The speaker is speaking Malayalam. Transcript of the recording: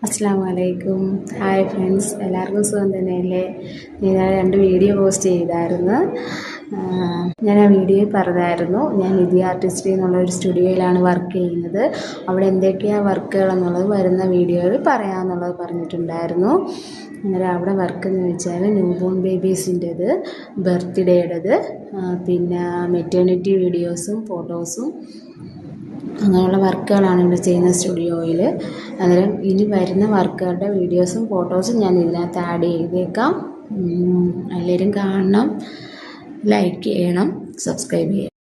അസ്സലാമലൈക്കും. ഹായ് ഫ്രണ്ട്സ്, എല്ലാവർക്കും സുഖം തന്നെയല്ലേ? ഞാൻ 2 വീഡിയോ പോസ്റ്റ് ചെയ്തായിരുന്നു. ഞാൻ ആ വീഡിയോയിൽ പറഞ്ഞായിരുന്നു ഞാൻ നിധി ആർട്ടിസ്റ്റ് എന്നുള്ളൊരു സ്റ്റുഡിയോയിലാണ് വർക്ക് ചെയ്യുന്നത്. അവിടെ എന്തൊക്കെയാണ് വർക്കുകളെന്നുള്ളത് വരുന്ന വീഡിയോയിൽ പറയാമെന്നുള്ളത് പറഞ്ഞിട്ടുണ്ടായിരുന്നു. അന്നേരം അവിടെ വർക്ക് എന്ന് വെച്ചാൽ ന്യൂ ബോൺ ബേബീസിൻ്റെത്, ബർത്ത്ഡേയുടേത്, പിന്നെ മെറ്റേണിറ്റി വീഡിയോസും ഫോട്ടോസും അങ്ങനെയുള്ള വർക്കുകളാണ് ഇവിടെ ചെയ്യുന്ന സ്റ്റുഡിയോയിൽ. അന്നേരം ഇനി വരുന്ന വർക്കുകളുടെ വീഡിയോസും ഫോട്ടോസും ഞാൻ ഇതിനകത്ത് ആഡ് ചെയ്തേക്കാം. എല്ലാവരും കാണണം, ലൈക്ക് ചെയ്യണം, സബ്സ്ക്രൈബ് ചെയ്യണം.